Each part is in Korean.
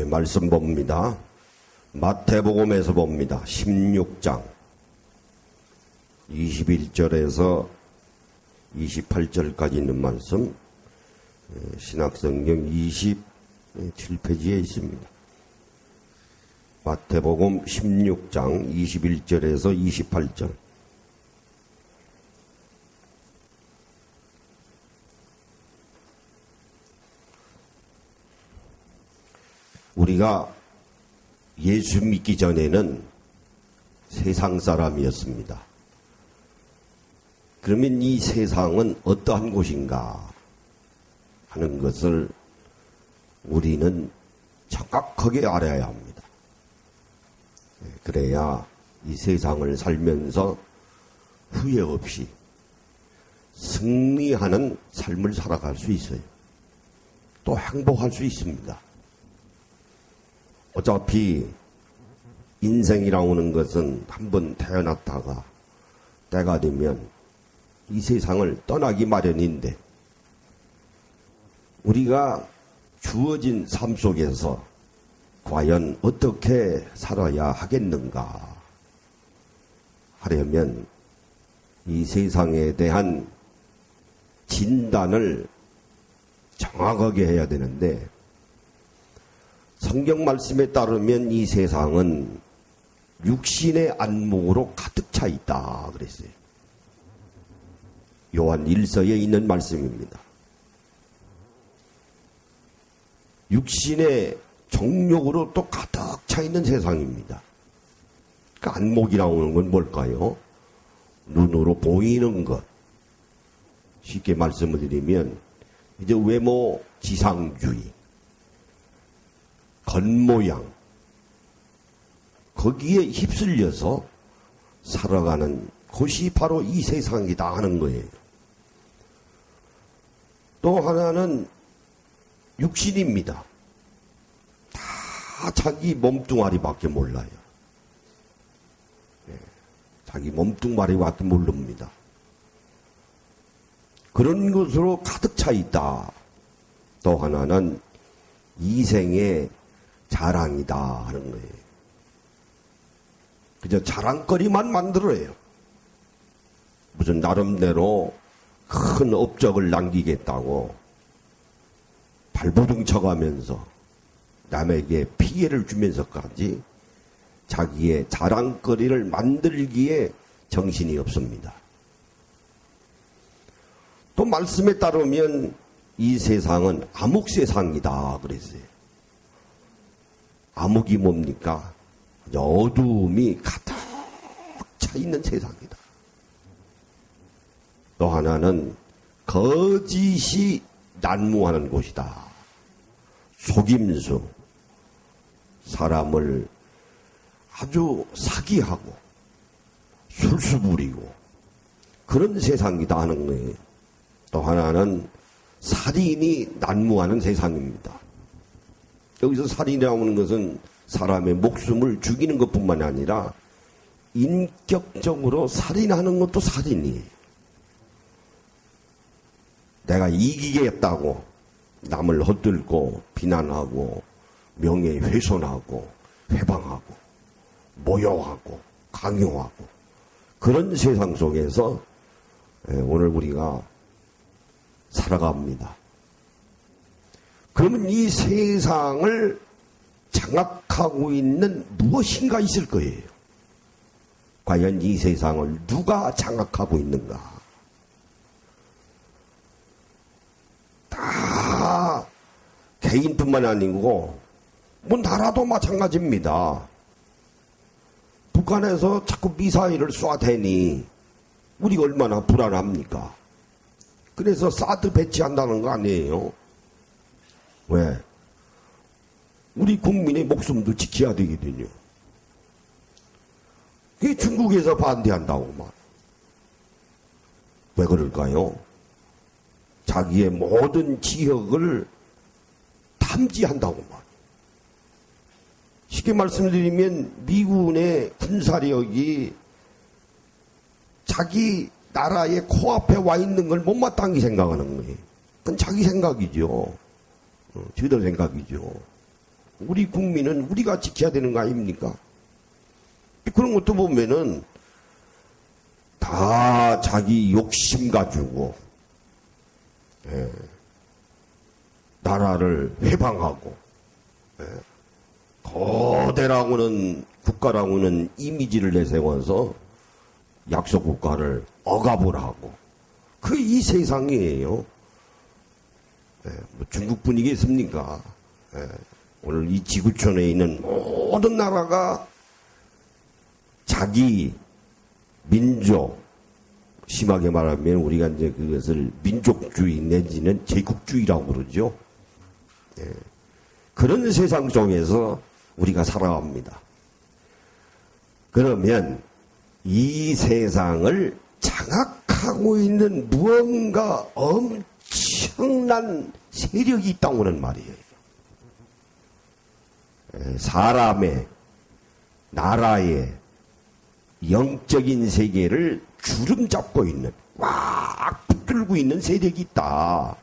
말씀 봅니다. 마태복음에서 봅니다. 16장 21절에서 28절까지 있는 말씀, 신약성경 27페이지에 있습니다. 마태복음 16장 21절에서 28절. 우리가 예수 믿기 전에는 세상 사람이었습니다. 그러면 이 세상은 어떠한 곳인가 하는 것을 우리는 정확하게 알아야 합니다. 그래야 이 세상을 살면서 후회 없이 승리하는 삶을 살아갈 수 있어요. 또 행복할 수 있습니다. 어차피 인생이라고 하는 것은 한번 태어났다가 때가 되면 이 세상을 떠나기 마련인데, 우리가 주어진 삶 속에서 과연 어떻게 살아야 하겠는가 하려면 이 세상에 대한 진단을 정확하게 해야 되는데, 성경 말씀에 따르면 이 세상은 육신의 안목으로 가득 차 있다 그랬어요. 요한 1서에 있는 말씀입니다. 육신의 정욕으로 또 가득 차 있는 세상입니다. 그 안목이라고 하는 건 뭘까요? 눈으로 보이는 것. 쉽게 말씀을 드리면 이제 외모 지상주의, 겉모양, 거기에 휩쓸려서 살아가는 곳이 바로 이 세상이다 하는 거예요. 또 하나는 육신입니다. 다 자기 몸뚱아리밖에 몰라요. 자기 몸뚱아리밖에 모릅니다. 그런 것으로 가득 차 있다. 또 하나는 이생의 자랑이다 하는 거예요. 그저 자랑거리만 만들어요. 무슨 나름대로 큰 업적을 남기겠다고 발버둥 쳐가면서 남에게 피해를 주면서까지 자기의 자랑거리를 만들기에 정신이 없습니다. 또 말씀에 따르면 이 세상은 암흑 세상이다 그랬어요. 암흑이 뭡니까? 어두움이 가득 차 있는 세상이다. 또 하나는 거짓이 난무하는 곳이다. 속임수, 사람을 아주 사기하고 술수 부리고 그런 세상이다 하는 거예요. 또 하나는 살인이 난무하는 세상입니다. 여기서 살인이라고 하는 것은 사람의 목숨을 죽이는 것뿐만 아니라 인격적으로 살인하는 것도 살인이에요. 내가 이기겠다고 남을 헛들고 비난하고 명예훼손하고 회방하고 모욕하고 강요하고 그런 세상 속에서 오늘 우리가 살아갑니다. 그러면 이 세상을 장악하고 있는 무엇인가 있을 거예요. 과연 이 세상을 누가 장악하고 있는가? 다 개인뿐만 아니고 뭐 나라도 마찬가지입니다. 북한에서 자꾸 미사일을 쏴대니 우리가 얼마나 불안합니까? 그래서 사드 배치한다는 거 아니에요. 왜? 우리 국민의 목숨도 지켜야 되거든요. 그게 중국에서 반대한다고 말. 왜 그럴까요? 자기의 모든 지역을 탐지한다고 말. 쉽게 말씀드리면 미군의 군사력이 자기 나라의 코앞에 와 있는 걸 못마땅히 생각하는 거예요. 그건 자기 생각이죠. 저희들 생각이죠. 우리 국민은 우리가 지켜야 되는 거 아닙니까? 그런 것도 보면은 다 자기 욕심 가지고 나라를 회방하고 거대라고는 국가라고는 이미지를 내세워서 약소 국가를 억압을 하고 그 이 세상이에요. 뭐 중국 분이겠습니까? 오늘 이 지구촌에 있는 모든 나라가 자기 민족, 심하게 말하면 우리가 이제 그것을 민족주의 내지는 제국주의라고 그러죠. 그런 세상 속에서 우리가 살아갑니다. 그러면 이 세상을 장악하고 있는 무언가 엄청난 세력이 있다고 하는 말이에요. 사람의, 나라의 영적인 세계를 주름 잡고 있는, 꽉 붙들고 있는 세력이 있다.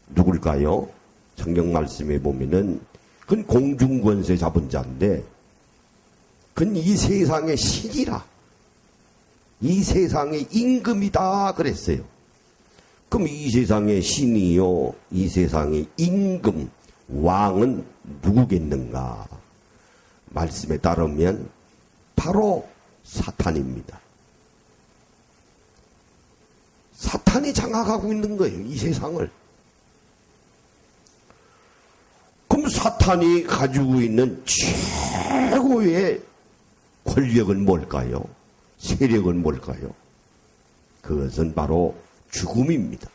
누굴까요? 성경 말씀에 보면은 그건 공중권세 잡은 자인데 그건 이 세상의 신이라, 이 세상의 임금이다 그랬어요. 그럼 이 세상의 신이요, 이 세상의 임금, 왕은 누구겠는가? 말씀에 따르면 바로 사탄입니다. 사탄이 장악하고 있는 거예요, 이 세상을. 그럼 사탄이 가지고 있는 최고의 권력은 뭘까요? 세력은 뭘까요? 그것은 바로 죽음입니다.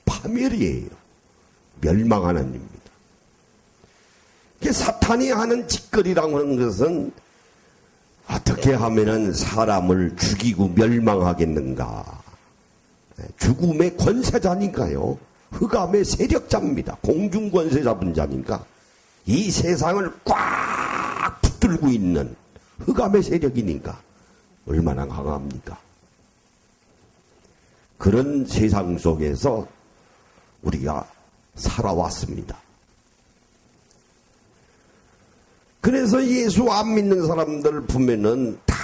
파멸이에요. 멸망하는 일입니다. 사탄이 하는 짓거리라고 하는 것은 어떻게 하면은 사람을 죽이고 멸망하겠는가? 죽음의 권세자니까요. 흑암의 세력자입니다. 공중권세 잡은 자니까 이 세상을 꽉 붙들고 있는 흑암의 세력이니까 얼마나 강합니까? 그런 세상 속에서 우리가 살아왔습니다. 그래서 예수 안 믿는 사람들 보면은 다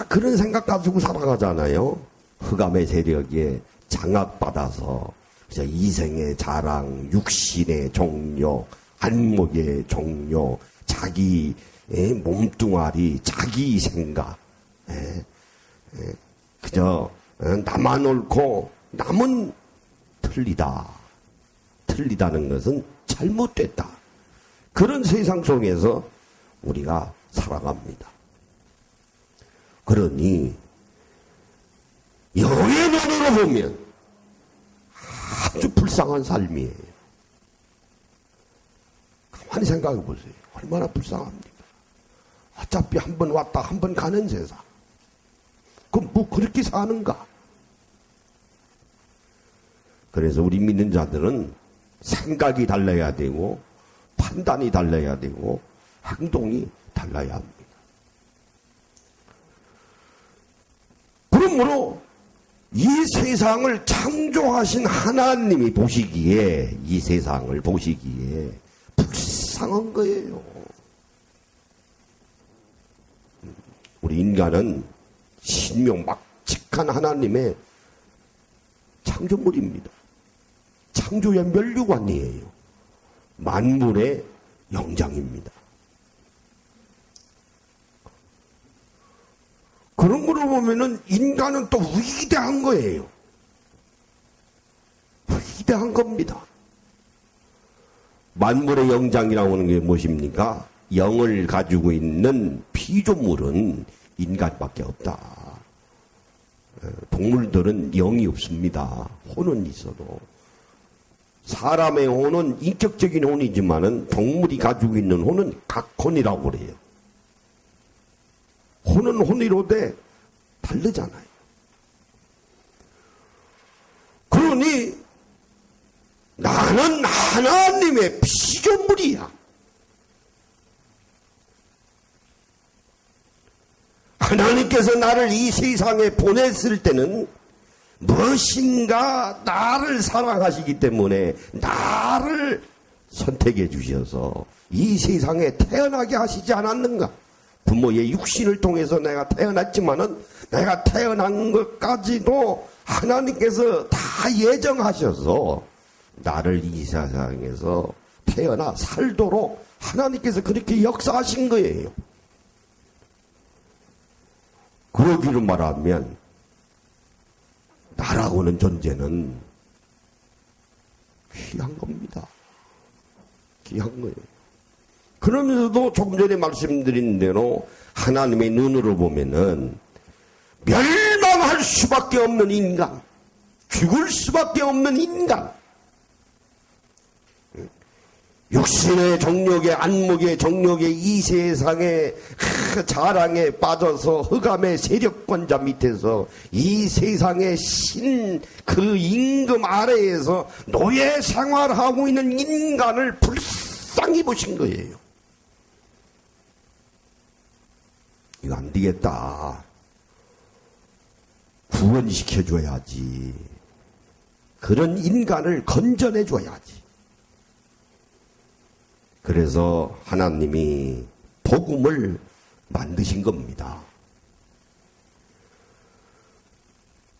그런 생각 가지고 살아가잖아요. 흑암의 세력에 장악받아서 이생의 자랑, 육신의 종료, 안목의 종료, 자기 몸뚱아리, 자기 생각, 그저 나만 옳고 남은 틀리다. 틀리다는 것은 잘못됐다. 그런 세상 속에서 우리가 살아갑니다. 그러니 영의 눈으로 보면 아주 불쌍한 삶이에요. 가만히 생각해 보세요. 얼마나 불쌍합니까? 어차피 한 번 왔다 한 번 가는 세상. 그럼 뭐 그렇게 사는가? 그래서 우리 믿는 자들은 생각이 달라야 되고 판단이 달라야 되고 행동이 달라야 합니다. 그러므로 이 세상을 창조하신 하나님이 보시기에, 이 세상을 보시기에 불쌍한 거예요. 우리 인간은 신명막측한 하나님의 창조물입니다. 창조의 면류관이에요. 만물의 영장입니다. 그런 거로 보면은 인간은 또 위대한 거예요. 위대한 겁니다. 만물의 영장이라고 하는 게 무엇입니까? 영을 가지고 있는 피조물은 인간밖에 없다. 동물들은 영이 없습니다. 혼은 있어도. 사람의 혼은 인격적인 혼이지만은 동물이 가지고 있는 혼은 각혼이라고 그래요. 혼은 혼이로되 다르잖아요. 그러니 나는 하나님의 피조물이야. 하나님께서 나를 이 세상에 보냈을 때는 무엇인가 나를 사랑하시기 때문에 나를 선택해 주셔서 이 세상에 태어나게 하시지 않았는가? 부모의 육신을 통해서 내가 태어났지만은 내가 태어난 것까지도 하나님께서 다 예정하셔서 나를 이 세상에서 태어나 살도록 하나님께서 그렇게 역사하신 거예요. 그러기로 말하면 나라고는 존재는 귀한 겁니다. 귀한 거예요. 그러면서도 조금 전에 말씀드린 대로 하나님의 눈으로 보면은 멸망할 수밖에 없는 인간, 죽을 수밖에 없는 인간, 육신의 정욕에 안목의 정욕에 이 세상의 자랑에 빠져서 흑암의 세력권자 밑에서 이 세상의 신 그 임금 아래에서 노예 생활하고 있는 인간을 불쌍히 보신 거예요. 이거 안 되겠다. 구원시켜줘야지. 그런 인간을 건져내줘야지. 그래서 하나님이 복음을 만드신 겁니다.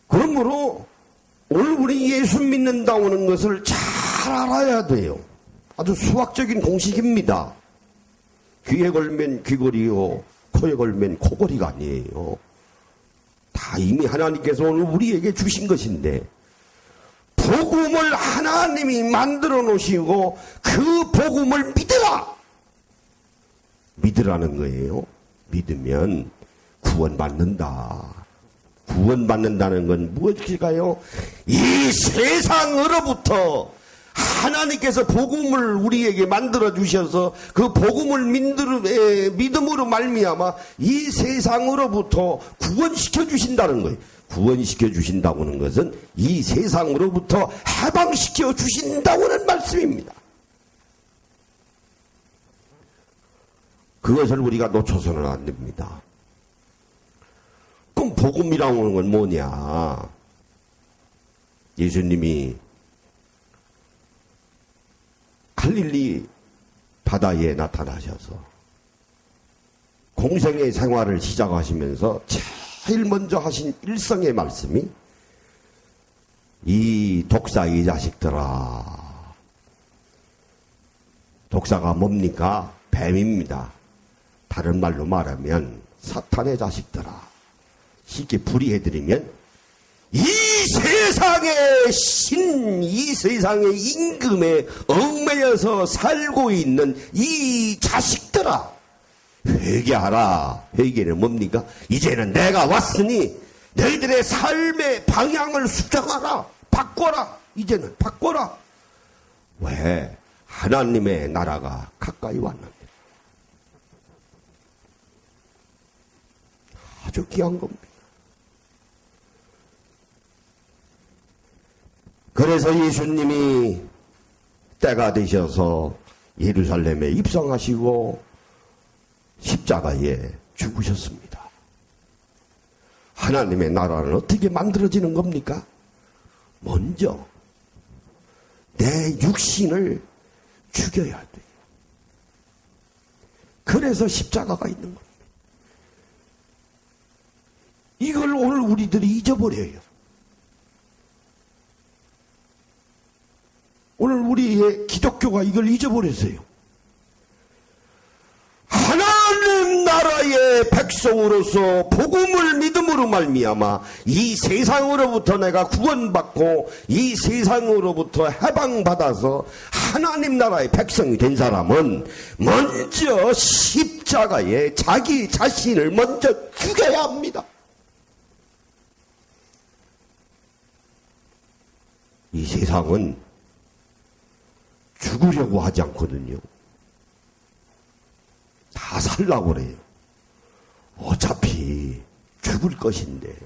그러므로 오늘 우리 예수 믿는다는 것을 잘 알아야 돼요. 아주 수학적인 공식입니다. 귀에 걸면 귀걸이요, 코에 걸면 코걸이가 아니에요. 다 이미 하나님께서 오늘 우리에게 주신 것인데 복음을 하나님이 만들어 놓으시고 그 복음을 믿으라! 믿으라는 거예요. 믿으면 구원받는다. 구원받는다는 건 무엇일까요? 이 세상으로부터 하나님께서 복음을 우리에게 만들어 주셔서 그 복음을 믿음으로 말미암아 이 세상으로부터 구원시켜 주신다는 거예요. 구원시켜 주신다고 하는 것은 이 세상으로부터 해방시켜 주신다고 하는 말씀입니다. 그것을 우리가 놓쳐서는 안 됩니다. 그럼 복음이라고 하는 건 뭐냐? 예수님이 갈릴리 바다에 나타나셔서 공생의 생활을 시작하시면서 제일 먼저 하신 일성의 말씀이 이 독사의 자식들아. 독사가 뭡니까? 뱀입니다. 다른 말로 말하면 사탄의 자식들아. 쉽게 풀이해드리면 이 세상의 신, 이 세상의 임금에 얽매여서 살고 있는 이 자식들아, 회개하라. 회개는 뭡니까? 이제는 내가 왔으니 너희들의 삶의 방향을 수정하라. 바꿔라. 이제는 바꿔라. 왜? 하나님의 나라가 가까이 왔는데. 아주 귀한 겁니다. 그래서 예수님이 때가 되셔서 예루살렘에 입성하시고 십자가에 죽으셨습니다. 하나님의 나라는 어떻게 만들어지는 겁니까? 먼저 내 육신을 죽여야 돼요. 그래서 십자가가 있는 겁니다. 이걸 오늘 우리들이 잊어버려요. 오늘 우리의 기독교가 이걸 잊어버렸어요. 하나님 나라의 백성으로서 복음을 믿음으로 말미암아 이 세상으로부터 내가 구원받고 이 세상으로부터 해방받아서 하나님 나라의 백성이 된 사람은 먼저 십자가에 자기 자신을 먼저 죽여야 합니다. 이 세상은 죽으려고 하지 않거든요. 다 살라고 그래요. 어차피 죽을 것인데.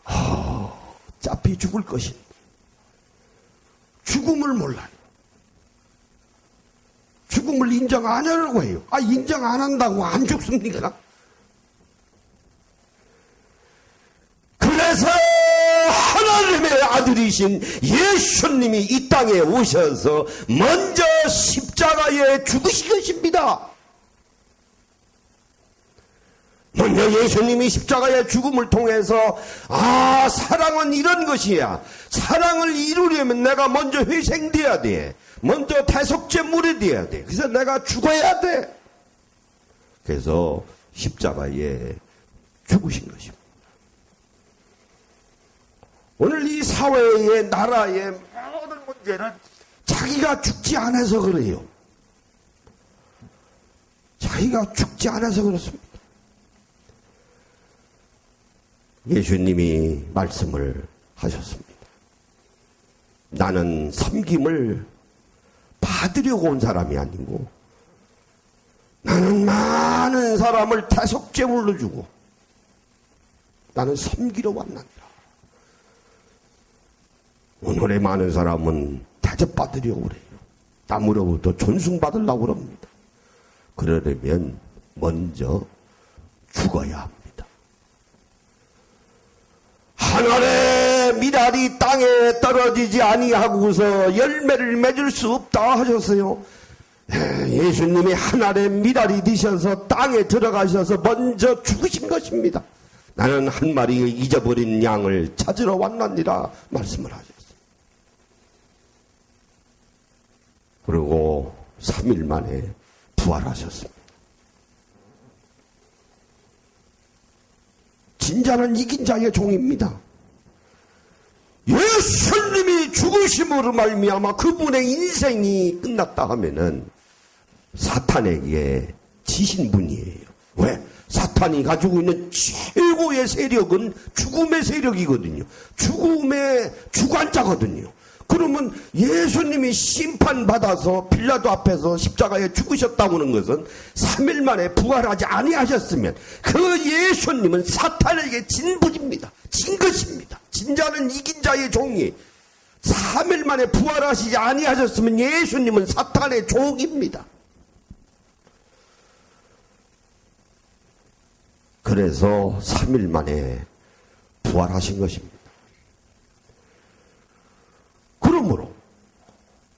어차피 죽을 것인데. 죽음을 몰라요. 죽음을 인정 안 하려고 해요. 인정 안 한다고 안 죽습니까? 그래서 하나님의 아들이신 예수님이 이 땅에 오셔서 먼저 십자가에 죽으신 것입니다. 먼저 예수님이 십자가의 죽음을 통해서 사랑은 이런 것이야. 사랑을 이루려면 내가 먼저 회생돼야 돼. 먼저 대속제물이 돼야 돼. 그래서 내가 죽어야 돼. 그래서 십자가에 죽으신 것입니다. 오늘 이 사회의 나라의 모든 문제는 자기가 죽지 않아서 그래요. 자기가 죽지 않아서 그렇습니다. 예수님이 말씀을 하셨습니다. 나는 섬김을 받으려고 온 사람이 아니고 나는 많은 사람을 대속제물로 주고 나는 섬기러 왔느니라. 오늘의 많은 사람은 대접받으려고 그래요. 남으로부터 존중받으려고 그럽니다. 그러려면 먼저 죽어야 합니다. 하늘의 미랄이 땅에 떨어지지 아니하고서 열매를 맺을 수 없다 하셨어요. 예수님이 하늘의 미랄이 되셔서 땅에 들어가셔서 먼저 죽으신 것입니다. 나는 한 마리 잊어버린 양을 찾으러 왔느니라 말씀을 하셨어요. 그리고 3일 만에 부활하셨습니다. 진자는 이긴 자의 종입니다. 예수님이 죽으심으로 말미암아 그분의 인생이 끝났다 하면은 사탄에게 지신 분이에요. 왜? 사탄이 가지고 있는 최고의 세력은 죽음의 세력이거든요. 죽음의 주관자거든요. 그러면 예수님이 심판받아서 빌라도 앞에서 십자가에 죽으셨다고 하는 것은 3일 만에 부활하지 아니하셨으면 그 예수님은 사탄에게 진 분입니다. 진 것입니다. 진자는 이긴 자의 종이 3일 만에 부활하시지 아니하셨으면 예수님은 사탄의 종입니다. 그래서 3일 만에 부활하신 것입니다. 그러므로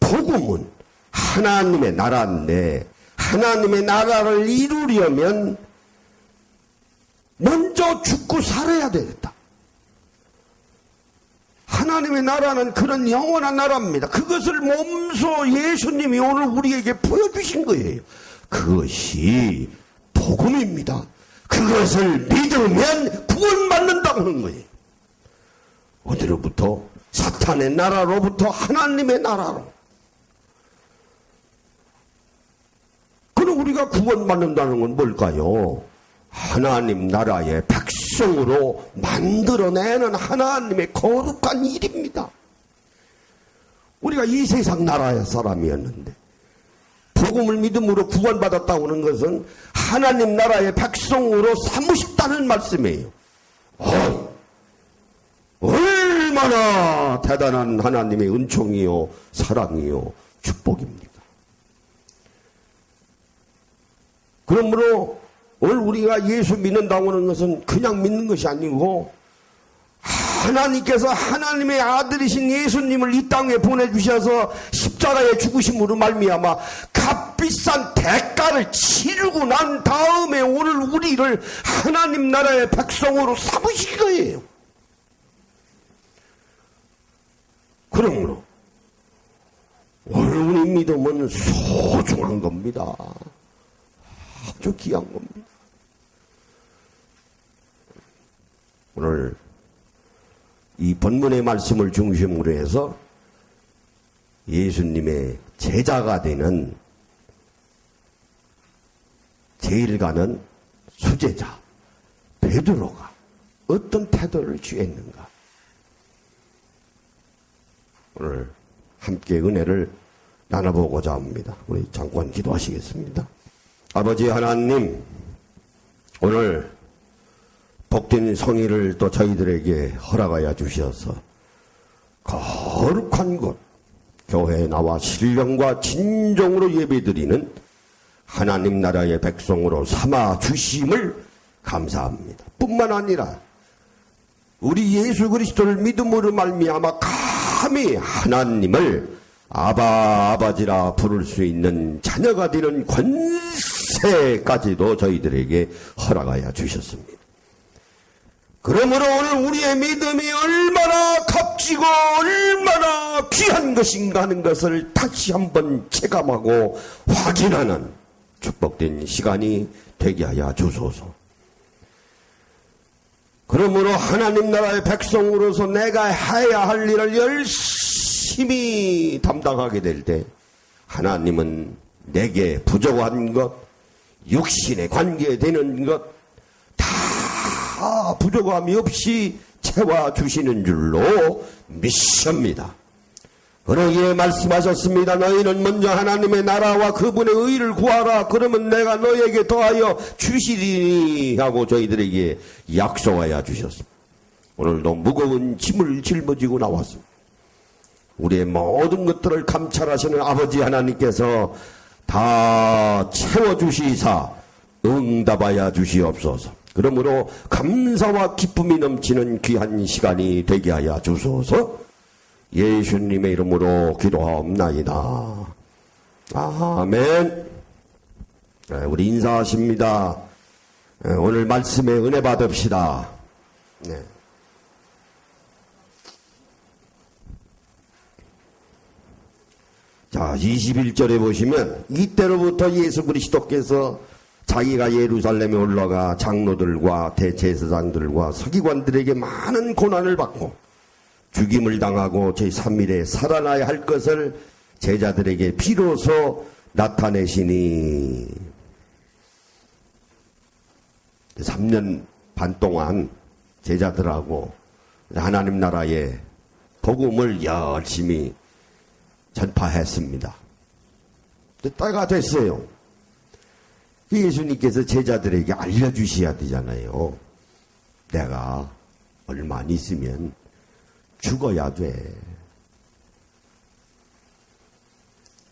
복음은 하나님의 나라인데 하나님의 나라를 이루려면 먼저 죽고 살아야 되겠다. 하나님의 나라는 그런 영원한 나라입니다. 그것을 몸소 예수님이 오늘 우리에게 보여주신 거예요. 그것이 복음입니다. 그것을 믿으면 구원받는다고 하는 거예요. 어디로부터? 사탄의 나라로부터 하나님의 나라로. 그럼 우리가 구원받는다는 건 뭘까요? 하나님 나라의 백성으로 만들어내는 하나님의 거룩한 일입니다. 우리가 이 세상 나라의 사람이었는데 복음을 믿음으로 구원받았다고 하는 것은 하나님 나라의 백성으로 삼으셨다는 말씀이에요. 얼마나 대단한 하나님의 은총이요 사랑이요 축복입니까? 그러므로 오늘 우리가 예수 믿는다고 하는 것은 그냥 믿는 것이 아니고 하나님께서 하나님의 아들이신 예수님을 이 땅에 보내주셔서 십자가에 죽으심으로 말미암아 값비싼 대가를 치르고 난 다음에 오늘 우리를 하나님 나라의 백성으로 삼으신 거예요. 그러므로 오늘 우리 믿음은 소중한 겁니다. 아주 귀한 겁니다. 오늘 이 본문의 말씀을 중심으로 해서 예수님의 제자가 되는 제일 가는 수제자 베드로가 어떤 태도를 취했는가? 오늘 함께 은혜를 나눠보고자 합니다. 우리 잠깐 기도하시겠습니다. 아버지 하나님, 오늘 복된 성의를 또 저희들에게 허락하여 주셔서 거룩한 곳 교회에 나와 신령과 진정으로 예배드리는 하나님 나라의 백성으로 삼아 주심을 감사합니다. 뿐만 아니라 우리 예수 그리스도를 믿음으로 말미암아 감히 하나님을 아버지라 부를 수 있는 자녀가 되는 권세까지도 저희들에게 허락하여 주셨습니다. 그러므로 오늘 우리의 믿음이 얼마나 값지고 얼마나 귀한 것인가 하는 것을 다시 한번 체감하고 확인하는 축복된 시간이 되게 하여 주소서. 그러므로 하나님 나라의 백성으로서 내가 해야 할 일을 열심히 담당하게 될 때 하나님은 내게 부족한 것, 육신에 관계되는 것 다 부족함이 없이 채워주시는 줄로 믿습니다. 그러기에 말씀하셨습니다. 너희는 먼저 하나님의 나라와 그분의 의를 구하라. 그러면 내가 너희에게 더하여 주시리니 하고 저희들에게 약속하여 주셨습니다. 오늘도 무거운 짐을 짊어지고 나왔습니다. 우리의 모든 것들을 감찰하시는 아버지 하나님께서 다 채워주시사 응답하여 주시옵소서. 그러므로 감사와 기쁨이 넘치는 귀한 시간이 되게 하여 주소서. 예수님의 이름으로 기도하옵나이다. 아멘. 우리 인사하십니다. 오늘 말씀에 은혜 받읍시다. 네. 자, 21절에 보시면 이때로부터 예수 그리스도께서 자기가 예루살렘에 올라가 장로들과 대제사장들과 서기관들에게 많은 고난을 받고 죽임을 당하고 제3일에 살아나야 할 것을 제자들에게 비로소 나타내시니 3년 반 동안 제자들하고 하나님 나라의 복음을 열심히 전파했습니다. 때가 됐어요. 예수님께서 제자들에게 알려주셔야 되잖아요. 내가 얼마 안 있으면 죽어야 돼.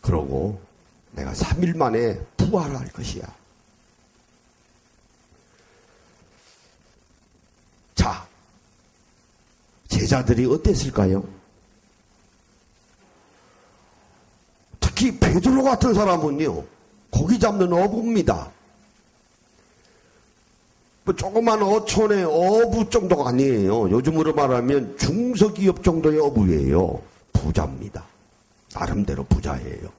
그러고 내가 3일 만에 부활할 것이야. 자, 제자들이 어땠을까요? 특히 베드로 같은 사람은요, 고기 잡는 어부입니다. 뭐 조그만 어촌의 어부 정도가 아니에요. 요즘으로 말하면 중소기업 정도의 어부예요. 부자입니다. 나름대로 부자예요.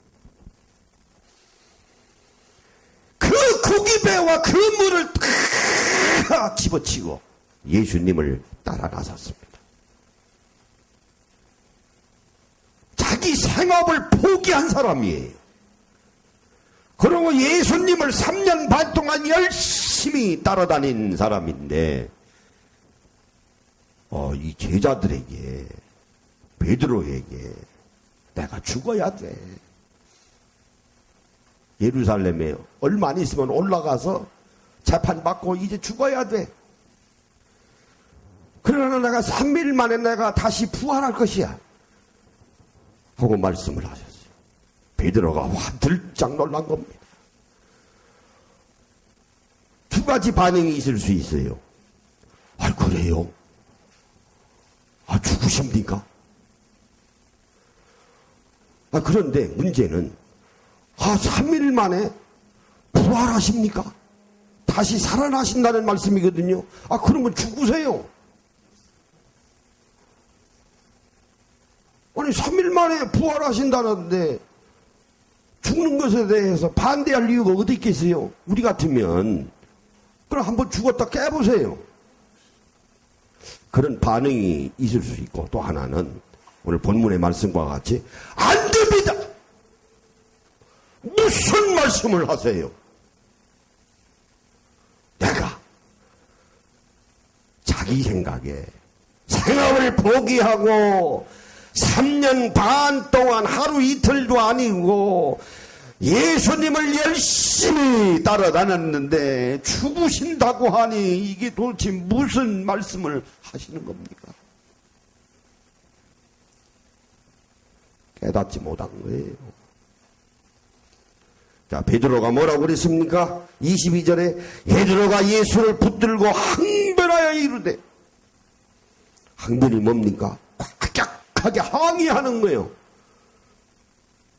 그 고기배와 그 물을 다 집어치고 예수님을 따라 나섰습니다. 자기 생업을 포기한 사람이에요. 그리고 예수님을 3년 반 동안 열심히 따라다닌 사람인데 이 제자들에게, 베드로에게 내가 죽어야 돼. 예루살렘에 얼마 안 있으면 올라가서 재판받고 이제 죽어야 돼. 그러나 내가 3일 만에 내가 다시 부활할 것이야 하고 말씀을 하셨어요. 베드로가 화들짝 놀란 겁니다. 두 가지 반응이 있을 수 있어요. 아, 그래요? 아, 죽으십니까? 그런데 문제는 3일 만에 부활하십니까? 다시 살아나신다는 말씀이거든요. 그러면 죽으세요. 아니 3일 만에 부활하신다는데 죽는 것에 대해서 반대할 이유가 어디 있겠어요? 우리 같으면 그럼 한번 죽었다 깨보세요. 그런 반응이 있을 수 있고, 또 하나는 오늘 본문의 말씀과 같이 안 됩니다. 무슨 말씀을 하세요? 내가 자기 생각에 생업을 포기하고 3년 반 동안 하루 이틀도 아니고 예수님을 열심히 따라다녔는데 죽으신다고 하니 이게 도대체 무슨 말씀을 하시는 겁니까? 깨닫지 못한 거예요. 자, 베드로가 뭐라고 그랬습니까? 22절에 베드로가 예수를 붙들고 항변하여 이르되 항변이 뭡니까? 과격하게 항의하는 거예요.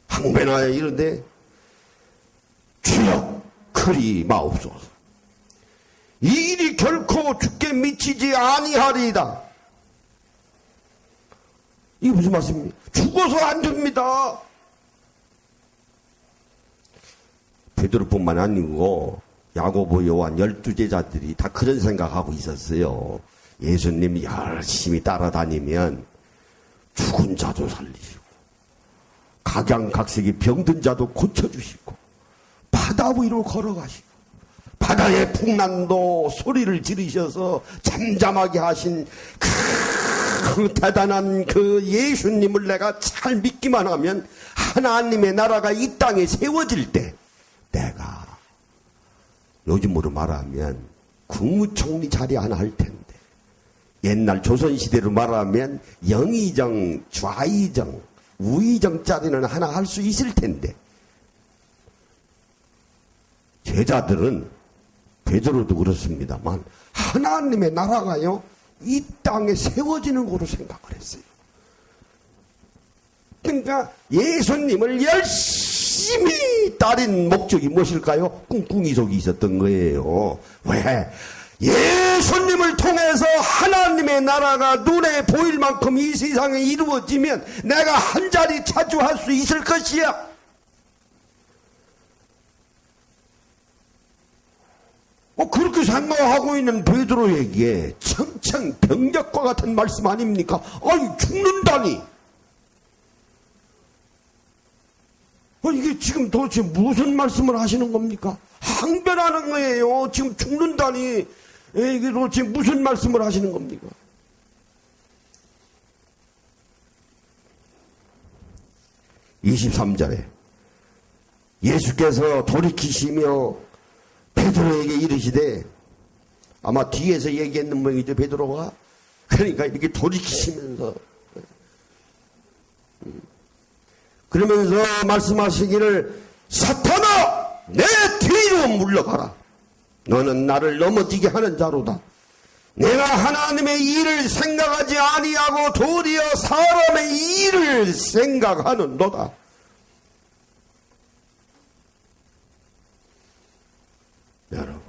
항변하여 이르되 주여 그리 마옵소서. 이 일이 결코 주께 미치지 아니하리이다. 이게 무슨 말씀입니까? 죽어서 안 됩니다. 베드로뿐만 아니고 야고보, 요한 12제자들이 다 그런 생각하고 있었어요. 예수님이 열심히 따라다니면 죽은 자도 살리시고 각양각색의 병든 자도 고쳐주시고 바다 위로 걸어가시고 바다의 풍랑도 소리를 지르셔서 잠잠하게 하신 그 대단한 그 예수님을 내가 잘 믿기만 하면 하나님의 나라가 이 땅에 세워질 때 내가 요즘으로 말하면 국무총리 자리 하나 할 텐데 옛날 조선시대로 말하면 영의정, 좌의정, 우의정 자리는 하나 할 수 있을 텐데 제자들은 베드로도 그렇습니다만 하나님의 나라가요 이 땅에 세워지는 거로 생각을 했어요. 그러니까 예수님을 열심히 따른 목적이 무엇일까요? 꿍꿍이 속에 있었던 거예요. 왜? 예수님을 통해서 하나님의 나라가 눈에 보일 만큼 이 세상에 이루어지면 내가 한 자리 차지할 수 있을 것이야. 그렇게 생각하고 있는 베드로에게 청천벽력과 같은 말씀 아닙니까? 아니 죽는다니. 이게 지금 도대체 무슨 말씀을 하시는 겁니까? 항변하는 거예요. 지금 죽는다니. 이게 도대체 무슨 말씀을 하시는 겁니까? (23절에) 예수께서 돌이키시며 베드로에게 이르시되, 아마 뒤에서 얘기했는 모양이죠, 베드로가. 그러니까 이렇게 돌이키시면서 그러면서 말씀하시기를, 사탄아 내 뒤로 물러가라. 너는 나를 넘어지게 하는 자로다. 내가 하나님의 일을 생각하지 아니하고 도리어 사람의 일을 생각하는도다. 여러분,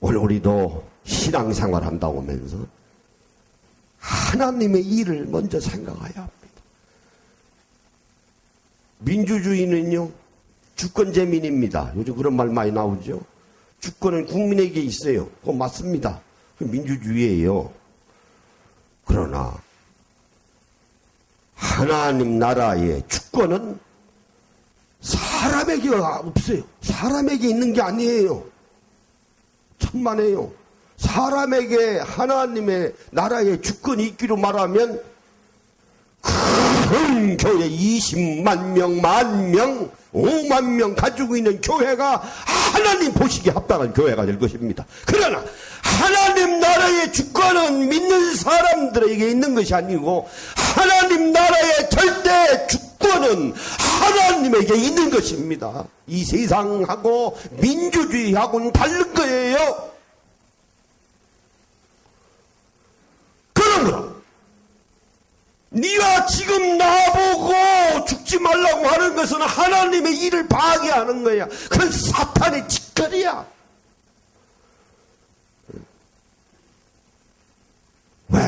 오늘 우리도 신앙생활 한다고 하면서 하나님의 일을 먼저 생각해야 합니다. 민주주의는요 주권재민입니다. 요즘 그런 말 많이 나오죠. 주권은 국민에게 있어요. 그거 맞습니다. 그게 민주주의예요. 그러나 하나님 나라의 주권은 사람에게 없어요. 사람에게 있는 게 아니에요. 천만에요. 사람에게 하나님의 나라의 주권이 있기로 말하면 큰 교회 20만 명, 10,000명, 5만 명 가지고 있는 교회가 하나님 보시기에 합당한 교회가 될 것입니다. 그러나 하나님 나라의 주권은 믿는 사람들에게 있는 것이 아니고 하나님 나라의 절대 주권은 하나님에게 있는 것입니다. 이 세상하고 민주주의하고는 다른 거예요. 그러므로 네가 지금 나보고 죽지 말라고 하는 것은 하나님의 일을 방해하는 거야. 그건 사탄의 짓거리야. 왜?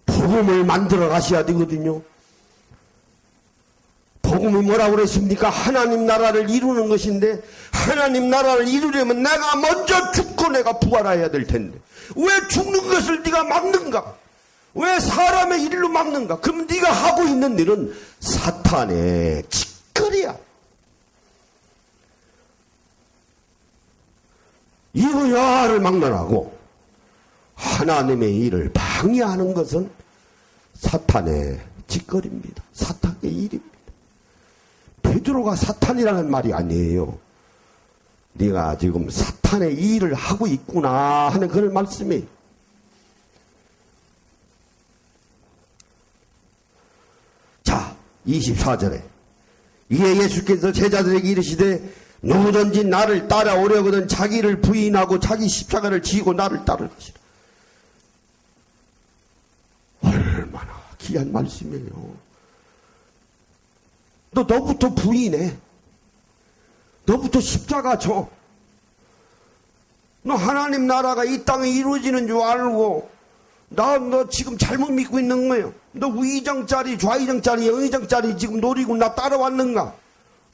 복음을 만들어 가셔야 되거든요. 복음이 뭐라고 그랬습니까? 하나님 나라를 이루는 것인데, 하나님 나라를 이루려면 내가 먼저 죽고 내가 부활해야 될 텐데 왜 죽는 것을 네가 막는가? 왜 사람의 일로 막는가? 그럼 네가 하고 있는 일은 사탄의 짓거리야. 이거야를 막론하고 하나님의 일을 방해하는 것은 사탄의 짓거리입니다. 사탄의 일입니다. 베드로가 사탄이라는 말이 아니에요. 네가 지금 사탄의 일을 하고 있구나 하는 그런 말씀이에요. 자, 24절에 이에 예수께서 제자들에게 이르시되 누구든지 나를 따라오려거든 자기를 부인하고 자기 십자가를 지고 나를 따를 것이라. 얼마나 귀한 말씀이에요. 너부터 부인해. 너부터 십자가 져. 너 하나님 나라가 이 땅에 이루어지는 줄 알고 너 지금 잘못 믿고 있는 거예요. 너 우의정짜리 좌의정짜리 영의정짜리 지금 노리고 나 따라왔는가?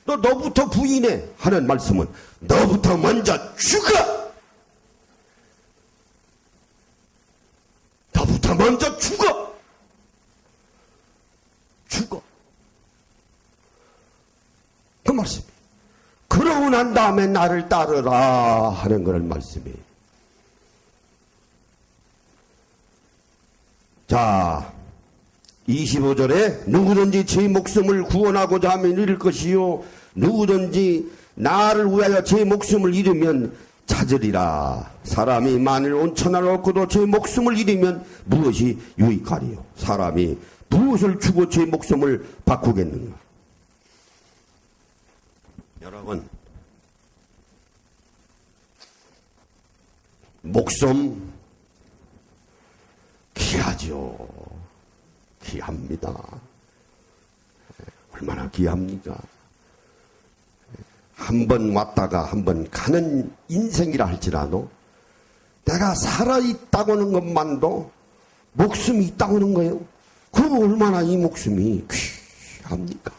너부터 부인해 하는 말씀은 너부터 먼저 죽어. 너부터 먼저 죽어. 죽어. 그 말씀이. 그러고 난 다음에 나를 따르라 하는 그런 말씀이. 자, 25절에 누구든지 제 목숨을 구원하고자 하면 잃을 것이요 누구든지 나를 위하여 제 목숨을 잃으면 찾으리라. 사람이 만일 온천하를 얻고도 제 목숨을 잃으면 무엇이 유익하리요? 사람이 무엇을 주고 제 목숨을 바꾸겠는가? 여러분, 목숨 귀하죠. 귀합니다. 얼마나 귀합니까? 한 번 왔다가 한 번 가는 인생이라 할지라도 내가 살아있다고 하는 것만도 목숨이 있다고 하는 거예요. 그럼 얼마나 이 목숨이 귀합니까?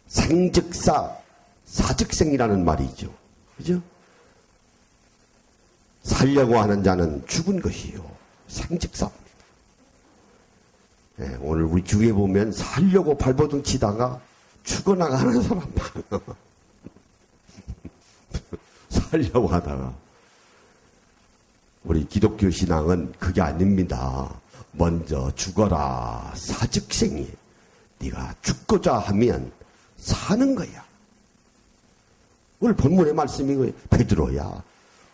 생즉사, 사즉생이라는 말이 있죠. 그죠? 살려고 하는 자는 죽은 것이요. 생즉사입니다. 네, 오늘 우리 주위에 보면 살려고 발버둥 치다가 죽어나가는 사람 많아. 살려고 하다가. 우리 기독교 신앙은 그게 아닙니다. 먼저 죽어라. 사즉생이. 네가 죽고자 하면 사는 거야. 오늘 본문의 말씀이 거예요. 베드로야,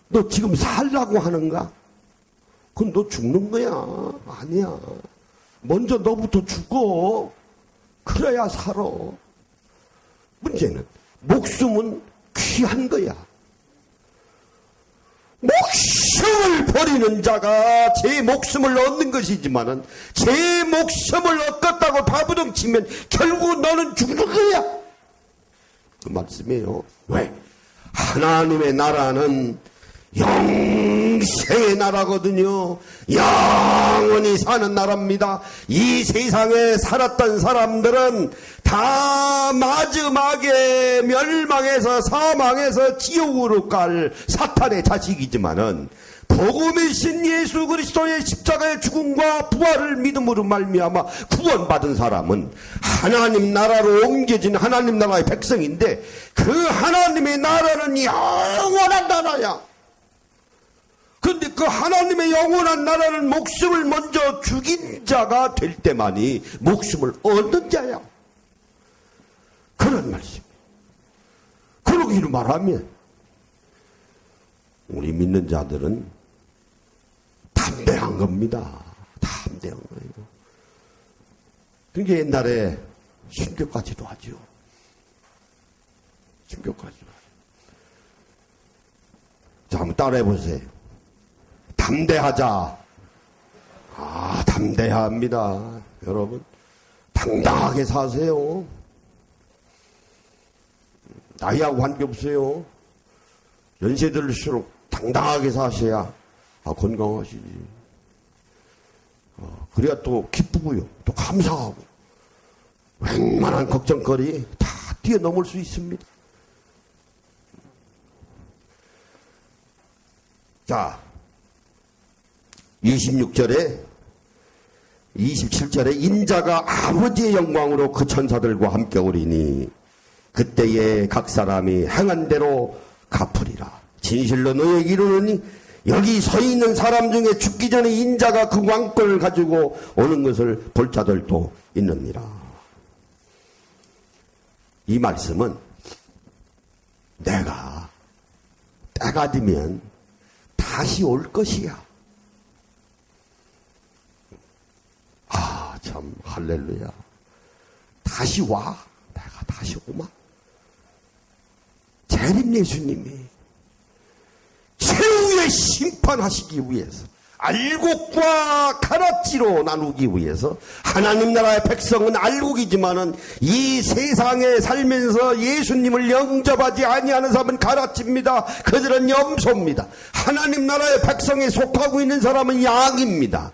너 지금 살라고 하는가? 그럼 너 죽는 거야. 아니야. 먼저 너부터 죽어. 그래야 살아. 문제는 목숨은 귀한 거야. 목숨을 버리는 자가 제 목숨을 얻는 것이지만은 제 목숨을 얻겠다고 발버둥 치면 결국 너는 죽는 거야. 그 말씀이에요. 왜? 하나님의 나라는 영생의 나라거든요. 영원히 사는 나라입니다. 이 세상에 살았던 사람들은 다 마지막에 멸망해서 사망해서 지옥으로 갈 사탄의 자식이지만은 복음의 신 예수 그리스도의 십자가의 죽음과 부활을 믿음으로 말미암아 구원받은 사람은 하나님 나라로 옮겨진 하나님 나라의 백성인데 그 하나님의 나라는 영원한 나라야. 그런데 그 하나님의 영원한 나라는 목숨을 먼저 죽인 자가 될 때만이 목숨을 얻는 자야. 그런 말씀. 그러기로 말하면 우리 믿는 자들은 담대한 겁니다. 담대한 거예요. 그러니까 옛날에 순교까지도 하죠. 순교까지도 하죠. 자, 한번 따라해 보세요. 담대하자. 아, 담대해야 합니다. 여러분, 당당하게 사세요. 나이하고 관계없어요. 연세 들수록 당당하게 사셔야 건강하시지. 그래야 또 기쁘고요. 또 감사하고. 웬만한 걱정거리 다 뛰어넘을 수 있습니다. 자, 26절에 27절에 인자가 아버지의 영광으로 그 천사들과 함께 오리니 그때에 각 사람이 행한 대로 갚으리라. 진실로 너에게 이르노니 여기 서 있는 사람 중에 죽기 전에 인자가 그 왕권을 가지고 오는 것을 볼 자들도 있느니라. 이 말씀은 내가 때가 되면 다시 올 것이야. 아, 참 할렐루야. 다시 와. 내가 다시 오마. 재림 예수님이 최후의 심판하시기 위해서 알곡과 가라지로 나누기 위해서 하나님 나라의 백성은 알곡이지만은 이 세상에 살면서 예수님을 영접하지 아니하는 사람은 가라지입니다. 그들은 염소입니다. 하나님 나라의 백성에 속하고 있는 사람은 양입니다.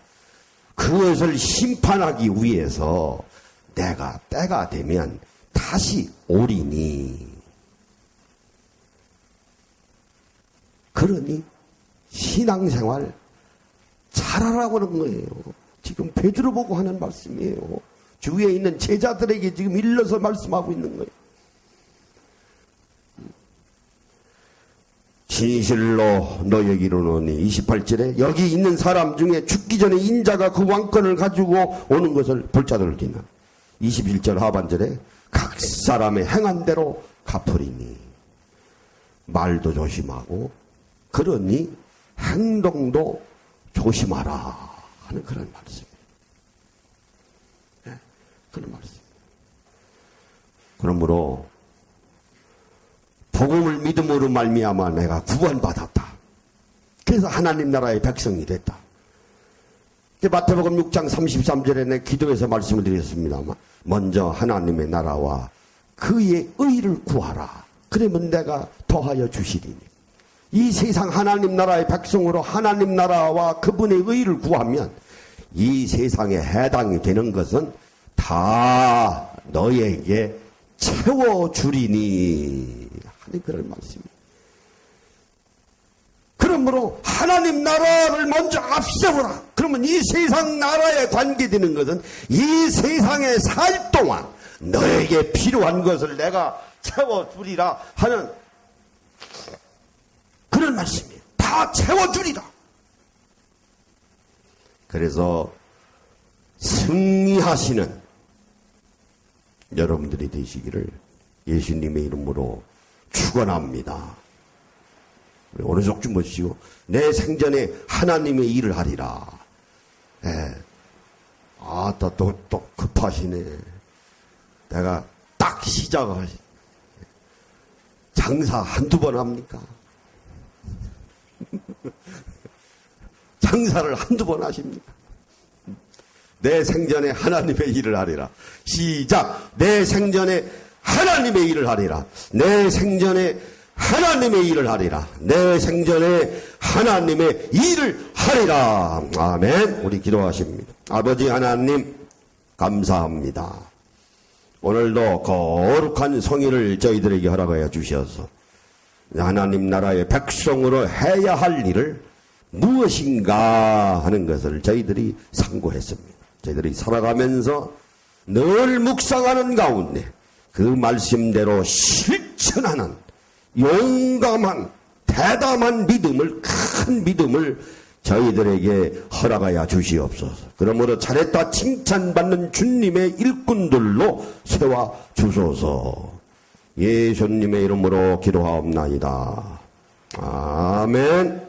그것을 심판하기 위해서 내가 때가 되면 다시 오리니. 그러니 신앙생활 잘하라고 하는 거예요. 지금 베드로 보고 하는 말씀이에요. 주위에 있는 제자들에게 지금 일러서 말씀하고 있는 거예요. 진실로 너에게 이르노니 28절에 여기 있는 사람 중에 죽기 전에 인자가 그 왕권을 가지고 오는 것을 볼 자들을 기나 21절 하반절에 각 사람의 행한 대로 갚으리니. 말도 조심하고 그러니 행동도 조심하라 하는 그런 말씀이에요. 네, 그런 말씀입니다. 그러므로 복음을 믿음으로 말미암아 내가 구원받았다. 그래서 하나님 나라의 백성이 됐다. 마태복음 6장 33절에 내 기도에서 말씀을 드렸습니다만 먼저 하나님의 나라와 그의 의를 구하라. 그러면 내가 더하여 주시리니. 이 세상 하나님 나라의 백성으로 하나님 나라와 그분의 의를 구하면 이 세상에 해당이 되는 것은 다 너에게 채워주리니 하는 그런 말씀입니다. 그러므로 하나님 나라를 먼저 앞세워라. 그러면 이 세상 나라에 관계되는 것은 이 세상에 살 동안 너에게 필요한 것을 내가 채워주리라 하는 그런 말씀이에요. 다 채워주리라. 그래서 승리하시는 여러분들이 되시기를 예수님의 이름으로 축원합니다. 오른쪽 좀 보시고 내 생전에 하나님의 일을 하리라. 예. 또 급하시네. 내가 딱 시작하시. 장사 한두 번 합니까? 장사를 한두 번 하십니까? 내 생전에 하나님의 일을 하리라. 시작. 내 생전에 하나님의 일을 하리라. 내 생전에 하나님의 일을 하리라. 내 생전에 하나님의 일을 하리라. 아멘. 우리 기도하십니다. 아버지 하나님 감사합니다. 오늘도 거룩한 성의를 저희들에게 허락하여 주셔서 하나님 나라의 백성으로 해야 할 일을 무엇인가 하는 것을 저희들이 상고했습니다. 저희들이 살아가면서 늘 묵상하는 가운데 그 말씀대로 실천하는 용감한 대담한 믿음을, 큰 믿음을 저희들에게 허락하여 주시옵소서. 그러므로 잘했다 칭찬받는 주님의 일꾼들로 세워 주소서. 예수님의 이름으로 기도하옵나이다. 아멘.